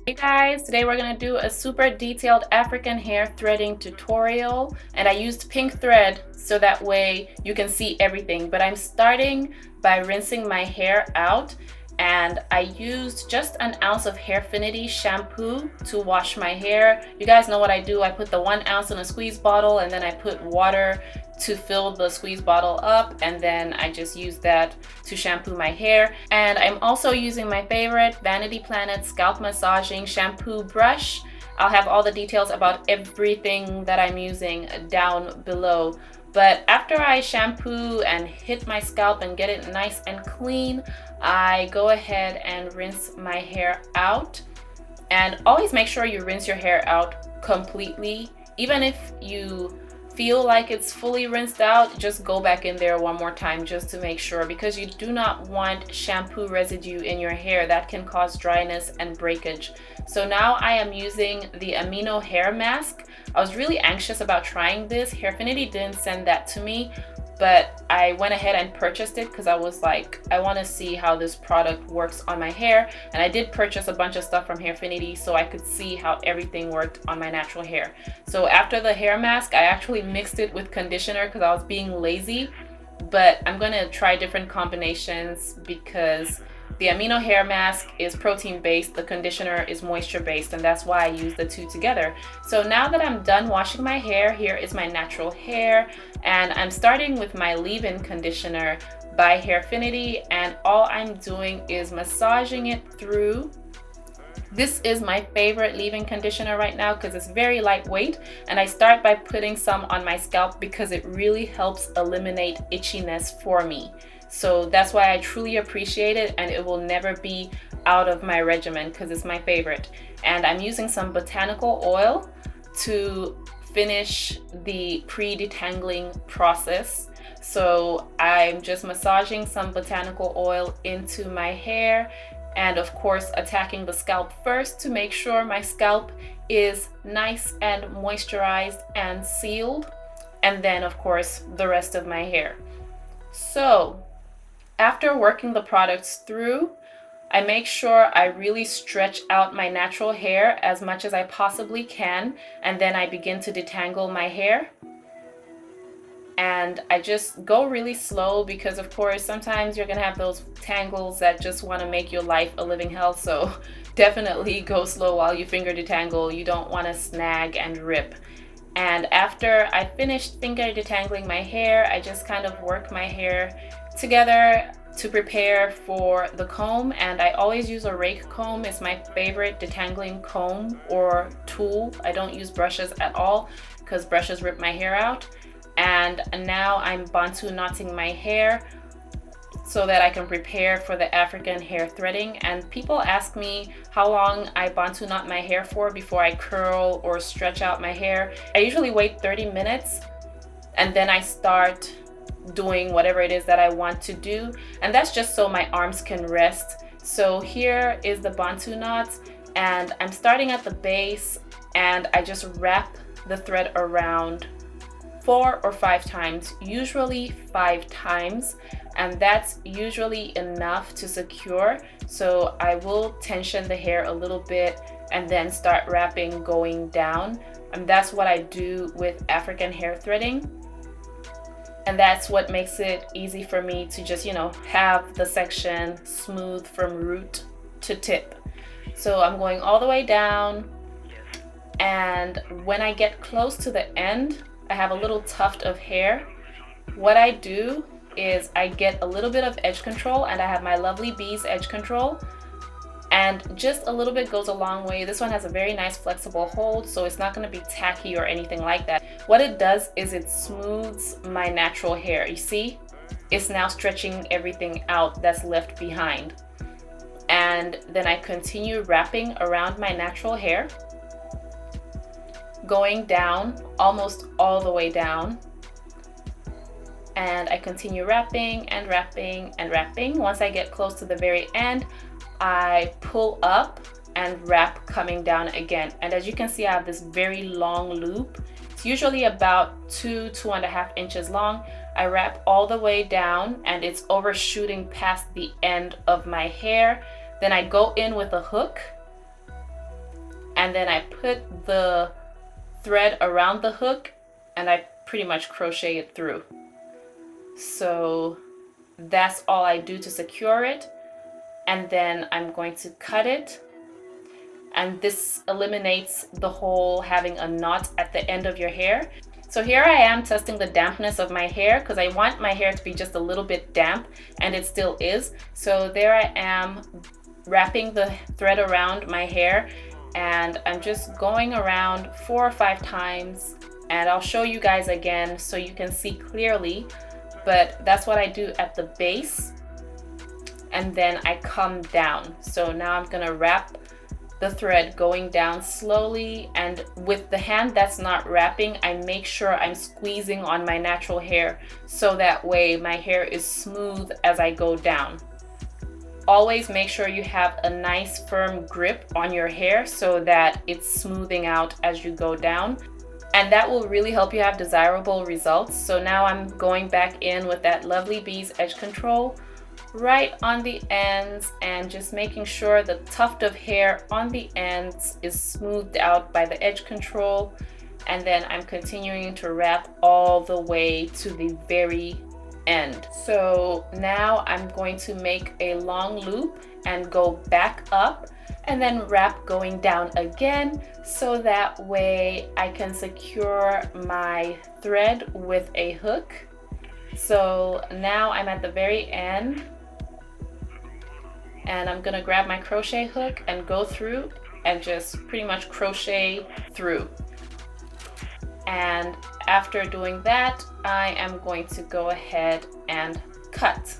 Hey guys, today we're going to do a super detailed African hair threading tutorial, and I used pink thread so that way you can see everything. But I'm starting by rinsing my hair out, and I used just an ounce of Hairfinity shampoo to wash my hair. You guys know what I do. I put the 1 ounce in a squeeze bottle, and then I put water to fill the squeeze bottle up, and then I just use that to shampoo my hair. And I'm also using my favorite Vanity Planet scalp massaging shampoo brush. I'll have all the details about everything that I'm using down below. But after I shampoo and hit my scalp and get it nice and clean, I go ahead and rinse my hair out. And always make sure you rinse your hair out completely. Even if you feel like it's fully rinsed out, just go back in there one more time just to make sure, because you do not want shampoo residue in your hair. That can cause dryness and breakage. So now I am using the amino hair mask. I was really anxious about trying this. Hairfinity didn't send that to me, but I went ahead and purchased it because I was like, I want to see how this product works on my hair. And I did purchase a bunch of stuff from Hairfinity so I could see how everything worked on my natural hair. So after the hair mask, I actually mixed it with conditioner because I was being lazy. But I'm going to try different combinations because the amino hair mask is protein based, the conditioner is moisture based, and that's why I use the two together. So now that I'm done washing my hair, here is my natural hair, and I'm starting with my leave-in conditioner by Hairfinity, and all I'm doing is massaging it through. This is my favorite leave-in conditioner right now because it's very lightweight, and I start by putting some on my scalp because it really helps eliminate itchiness for me. So that's why I truly appreciate it, and it will never be out of my regimen because it's my favorite. And I'm using some botanical oil to finish the pre-detangling process. So I'm just massaging some botanical oil into my hair, and of course attacking the scalp first to make sure my scalp is nice and moisturized and sealed, and then of course the rest of my hair. So after working the products through, I make sure I really stretch out my natural hair as much as I possibly can, and then I begin to detangle my hair. And I just go really slow because of course sometimes you're gonna have those tangles that just want to make your life a living hell, so definitely go slow while you finger detangle. You don't want to snag and rip. And after I finished finger detangling my hair, I just kind of work my hair together to prepare for the comb, and I always use a rake comb. It's my favorite detangling comb or tool. I don't use brushes at all because brushes rip my hair out. And now I'm Bantu knotting my hair so that I can prepare for the African hair threading. And people ask me how long I Bantu knot my hair for before I curl or stretch out my hair. I usually wait 30 minutes and then I start doing whatever it is that I want to do, and that's just so my arms can rest. So here is the Bantu knot, and I'm starting at the base, and I just wrap the thread around 4 or 5 times, usually 5 times, and that's usually enough to secure. So I will tension the hair a little bit and then start wrapping going down, and that's what I do with African hair threading. And that's what makes it easy for me to just, have the section smooth from root to tip. So I'm going all the way down, and when I get close to the end, I have a little tuft of hair. What I do is I get a little bit of edge control, and I have my Lovely Bees edge control, and just a little bit goes a long way. This one has a very nice flexible hold, so it's not going to be tacky or anything like that. What it does is it smooths my natural hair. You see, it's now stretching everything out that's left behind. And then I continue wrapping around my natural hair, going down almost all the way down, and I continue wrapping and wrapping and wrapping. Once I get close to the very end, I pull up and wrap coming down again. And as you can see, I have this very long loop. It's usually about 2.5 inches long. I wrap all the way down, and it's overshooting past the end of my hair. Then I go in with a hook and then I put the thread around the hook and I pretty much crochet it through. So that's all I do to secure it. And then I'm going to cut it. And this eliminates the whole having a knot at the end of your hair. So here I am testing the dampness of my hair because I want my hair to be just a little bit damp, and it still is. So there I am wrapping the thread around my hair, and I'm just going around 4 or 5 times, and I'll show you guys again so you can see clearly. But that's what I do at the base, and then I come down. So now I'm gonna wrap the thread going down slowly, and with the hand that's not wrapping, I make sure I'm squeezing on my natural hair so that way my hair is smooth as I go down. Always make sure you have a nice firm grip on your hair so that it's smoothing out as you go down, and that will really help you have desirable results. So now I'm going back in with that Lovely Bees edge control right on the ends, and just making sure the tuft of hair on the ends is smoothed out by the edge control. And then I'm continuing to wrap all the way to the very end. So now I'm going to make a long loop and go back up and then wrap going down again, so that way I can secure my thread with a hook. So now I'm at the very end, and I'm gonna grab my crochet hook and go through and just pretty much crochet through. And after doing that, I am going to go ahead and cut.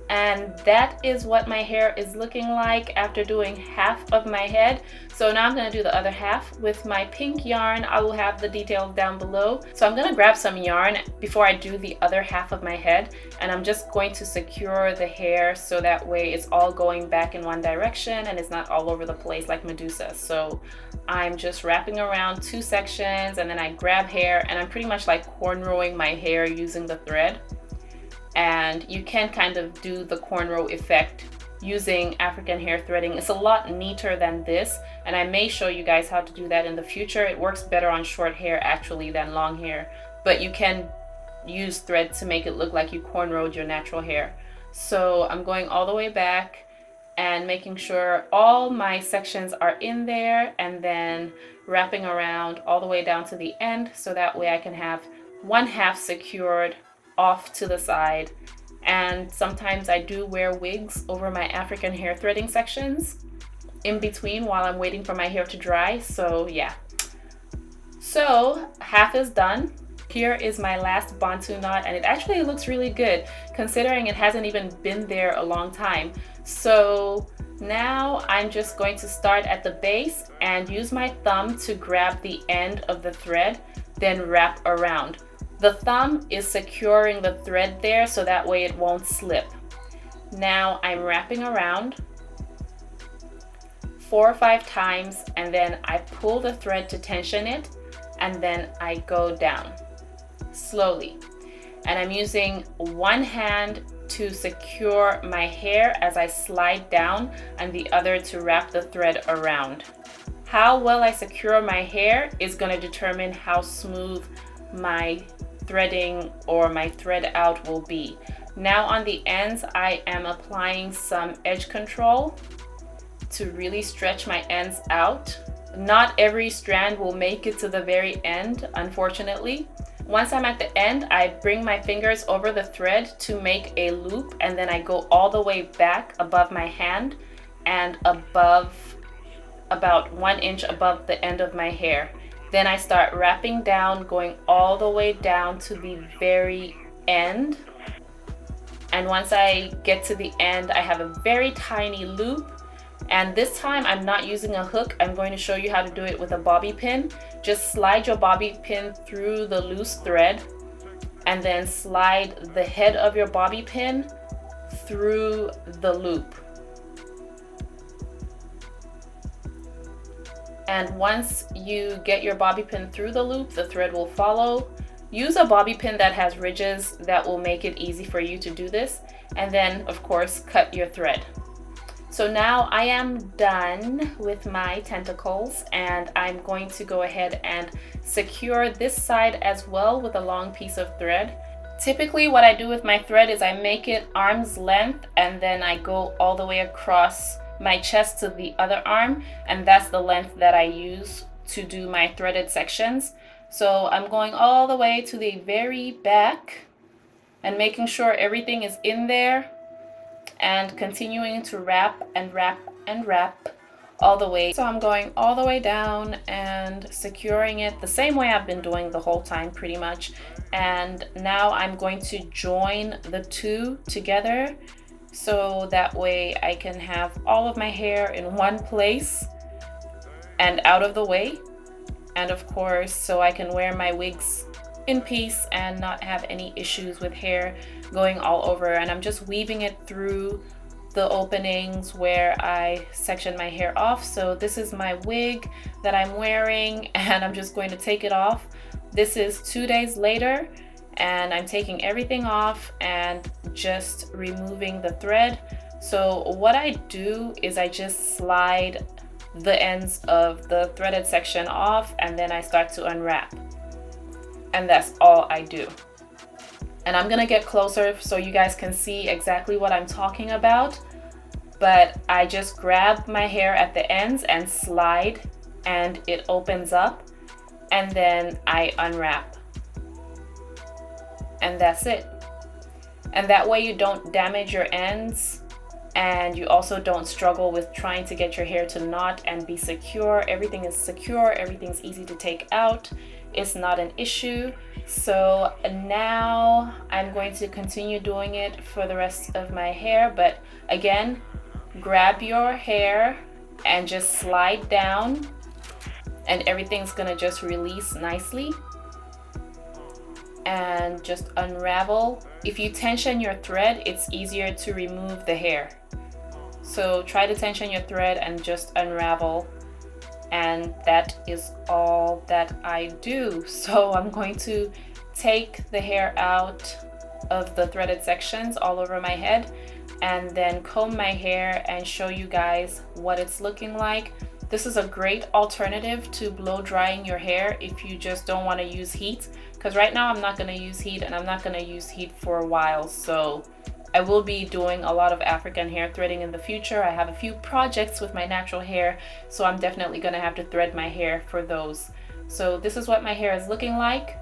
And that is what my hair is looking like after doing half of my head. So now I'm going to do the other half with my pink yarn. I will have the details down below. So I'm going to grab some yarn before I do the other half of my head, and I'm just going to secure the hair so that way it's all going back in one direction and it's not all over the place like Medusa. So I'm just wrapping around 2 sections, and then I grab hair, and I'm pretty much like cornrowing my hair using the thread. And you can kind of do the cornrow effect using African hair threading. It's a lot neater than this, and I may show you guys how to do that in the future. It works better on short hair actually than long hair, but you can use thread to make it look like you cornrowed your natural hair. So I'm going all the way back and making sure all my sections are in there, and then wrapping around all the way down to the end, so that way I can have one half secured off to the side. And sometimes I do wear wigs over my African hair threading sections in between while I'm waiting for my hair to dry. So yeah, so half is done. Here is my last bantu knot, and it actually looks really good considering it hasn't even been there a long time. So now I'm just going to start at the base and use my thumb to grab the end of the thread, then wrap around. The thumb is securing the thread there so that way it won't slip. Now I'm wrapping around 4 or 5 times, and then I pull the thread to tension it, and then I go down slowly. And I'm using one hand to secure my hair as I slide down, and the other to wrap the thread around. How well I secure my hair is going to determine how smooth my threading or my thread out will be. Now on the ends, I am applying some edge control to really stretch my ends out. Not every strand will make it to the very end, unfortunately. Once I'm at the end, I bring my fingers over the thread to make a loop, and then I go all the way back above my hand and above, about 1 inch above the end of my hair. Then I start wrapping down, going all the way down to the very end. And once I get to the end, I have a very tiny loop. And this time I'm not using a hook. I'm going to show you how to do it with a bobby pin. Just slide your bobby pin through the loose thread, and then slide the head of your bobby pin through the loop. And once you get your bobby pin through the loop, the thread will follow. Use a bobby pin that has ridges. That will make it easy for you to do this. And then, of course, cut your thread. So now I am done with my tentacles, and I'm going to go ahead and secure this side as well with a long piece of thread. Typically what I do with my thread is I make it arm's length, and then I go all the way across my chest to the other arm, and that's the length that I use to do my threaded sections. So I'm going all the way to the very back and making sure everything is in there, and continuing to wrap and wrap and wrap all the way. So I'm going all the way down and securing it the same way I've been doing the whole time pretty much. And now I'm going to join the two together so that way I can have all of my hair in one place and out of the way. And of course, so I can wear my wigs in peace and not have any issues with hair going all over. And I'm just weaving it through the openings where I section my hair off. So this is my wig that I'm wearing, and I'm just going to take it off. This is 2 days later, and I'm taking everything off and just removing the thread. So what I do is I just slide the ends of the threaded section off, and then I start to unwrap. And that's all I do. And I'm gonna get closer so you guys can see exactly what I'm talking about. But I just grab my hair at the ends and slide, and it opens up, and then I unwrap. And that's it. And that way you don't damage your ends, and you also don't struggle with trying to get your hair to knot and be secure. Everything is secure, everything's easy to take out. It's not an issue. So now I'm going to continue doing it for the rest of my hair. But again, grab your hair and just slide down, and everything's gonna just release nicely. And just unravel. If you tension your thread, it's easier to remove the hair. So try to tension your thread and just unravel. And that is all that I do. So I'm going to take the hair out of the threaded sections all over my head, and then comb my hair and show you guys what it's looking like. This is a great alternative to blow drying your hair if you just don't want to use heat, because right now I'm not going to use heat, and I'm not going to use heat for a while. So I will be doing a lot of African hair threading in the future. I have a few projects with my natural hair, so I'm definitely going to have to thread my hair for those. So this is what my hair is looking like.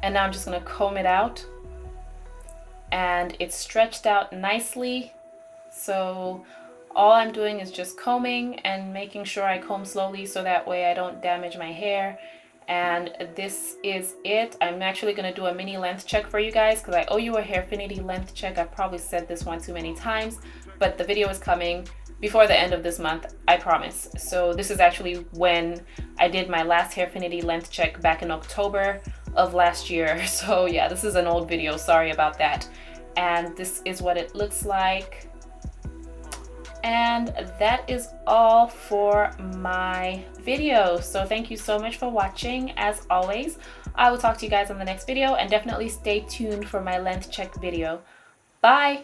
And now I'm just going to comb it out. And it's stretched out nicely. So all I'm doing is just combing and making sure I comb slowly so that way I don't damage my hair. And this is it. I'm actually going to do a mini length check for you guys because I owe you a Hairfinity length check. I've probably said this one too many times, but the video is coming before the end of this month, I promise. So this is actually when I did my last Hairfinity length check back in October of last year. So yeah, this is an old video, sorry about that. And this is what it looks like. And that is all for my video. So thank you so much for watching. As always, I will talk to you guys on the next video, and definitely stay tuned for my length check video. Bye.